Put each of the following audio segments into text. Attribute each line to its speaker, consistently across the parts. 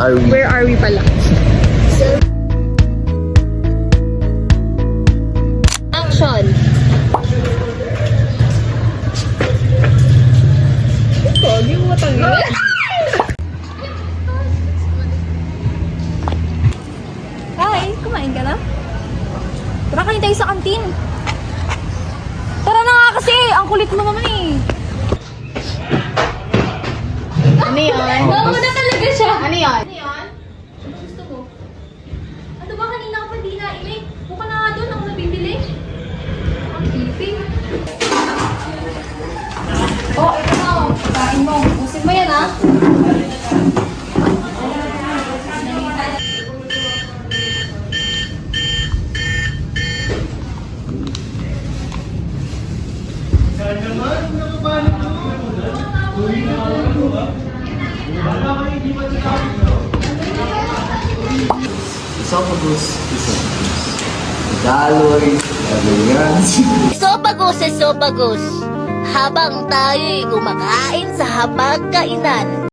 Speaker 1: are we?
Speaker 2: Where are we pala?
Speaker 3: Action!
Speaker 2: Pogi mo tanggal.
Speaker 3: Hi! Kumain ka na? Tara, kain tayo sa kantin. Tara na nga kasi! Ang kulit mo naman eh.
Speaker 2: Ano yun?
Speaker 3: Oo na talaga siya.
Speaker 2: Ano yun?
Speaker 3: Ano gusto mo? Ano ba kanina ka pa di na-imig? Buka na nga doon, ako nabibili. Ang keeping. Oh, ito na oh. Pagkain mo. Usin mo yan ah.
Speaker 1: Esophagus. Daloy.
Speaker 4: Esophagus. Habang tayo'y kumakain sa hapagkainan.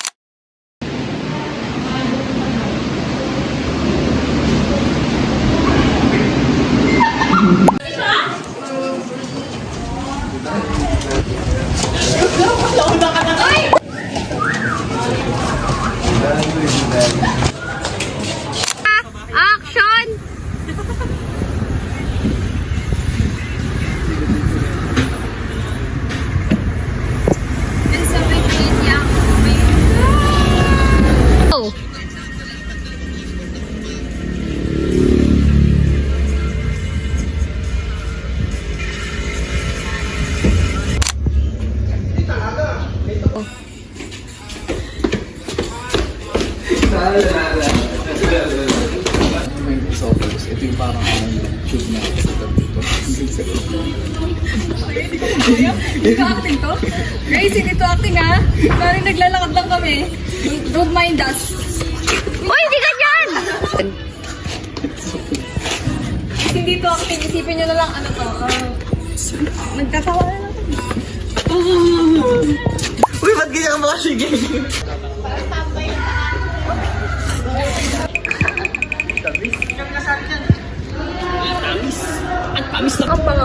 Speaker 3: Action! Oh.
Speaker 1: May esophagus. Ito yung parang tube na sa dito.
Speaker 2: Ito acting to? Grace, hindi to acting ha? Parang naglalakad lang kami. Don't mind us.
Speaker 3: Uy, hindi ganyan!
Speaker 2: Hindi to acting. Isipin nyo na lang ano to. Nagkatawa na lang.
Speaker 1: Uy, ba't ganyan ka makasige?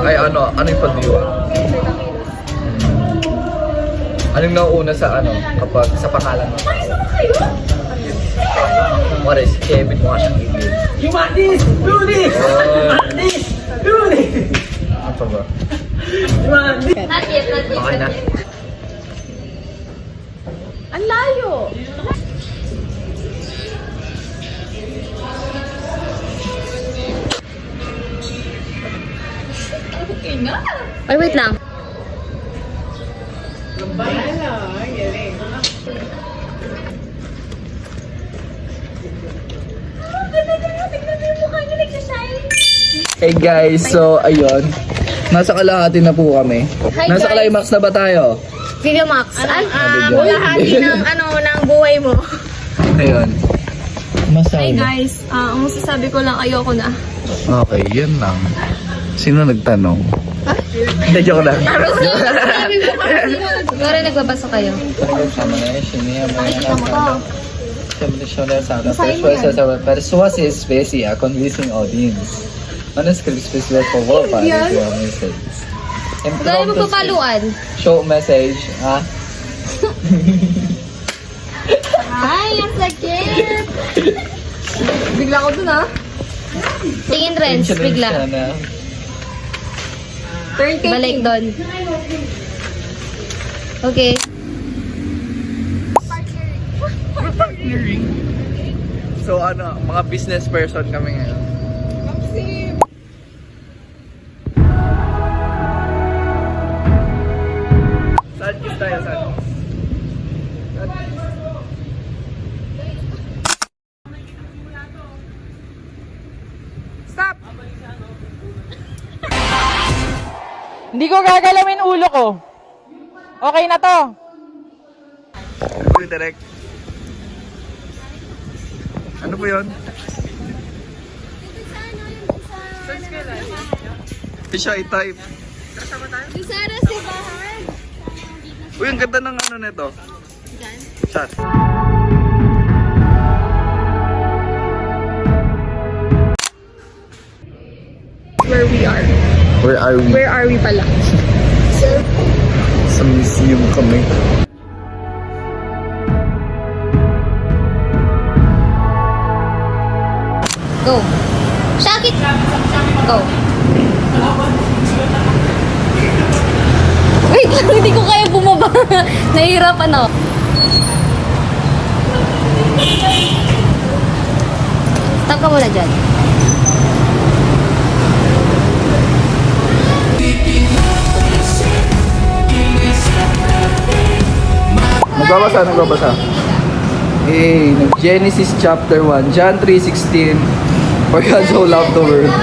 Speaker 1: Ay, ano yung pagdiwa? Anong nauuna sa kapag sa pangalan mo? What is Kevin mo nga siyang ibig?
Speaker 5: You want this? Do this! This! Do this!
Speaker 1: Ano ba?
Speaker 5: You want this?
Speaker 3: Not yet.
Speaker 1: Okay na.
Speaker 2: Ang layo!
Speaker 3: Ay, wait lang.
Speaker 1: Hey guys, so ayun. Nasa kalahati na po kami.
Speaker 3: Hi,
Speaker 1: Nasa
Speaker 3: guys.
Speaker 1: climax na ba tayo?
Speaker 3: Video Max.
Speaker 2: Bulahati ng buhay mo.
Speaker 1: Ayun.
Speaker 2: Hey guys, ang masasabi ko lang ayoko na.
Speaker 1: Okay, yun lang. Sino nagtanong? Hindi, joke lang.
Speaker 3: Siguro nagbabasa kayo.
Speaker 1: Nakikita mo to. Persuasive especie, a convincing audience. Manuscript special for war para your message.
Speaker 3: Dahil mo papaluan.
Speaker 1: Show message, ha?
Speaker 3: Ay, ang sakit.
Speaker 2: Bigla ko dun ha.
Speaker 3: Tingin Renz, bigla.
Speaker 2: Turn taking.
Speaker 3: Balik doon. Okay.
Speaker 1: So mga business person kami ngayon. Saan kiss tayo? Saan?
Speaker 2: Stop!
Speaker 5: Hindi ko gagalawin ulo ko. Okay na to.
Speaker 1: Direct. Ano po yun? Siya i-type.
Speaker 3: Sara si Bahan.
Speaker 1: Uy, ang ganda ng nito. Shot. Where are we?
Speaker 2: Where are we pala?
Speaker 1: Sa museum kami.
Speaker 3: Go. Shakit. Go. Wait lang, hindi ko kaya bumaba. Nahihirapan ako. Stop ka muna dyan.
Speaker 1: Nagbabasa. Hey, Genesis chapter 1, John 3:16. For God so loved the world.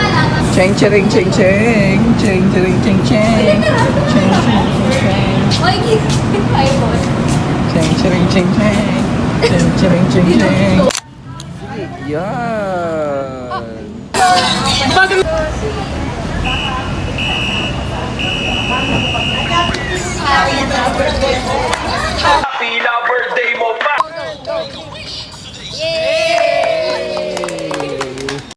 Speaker 1: Cheng cheng cheng cheng. Cheng cheng cheng cheng. Cheng cheng cheng.
Speaker 3: Ay, kaya mo.
Speaker 1: Cheng cheng cheng cheng. Cheng cheng cheng cheng. Yan.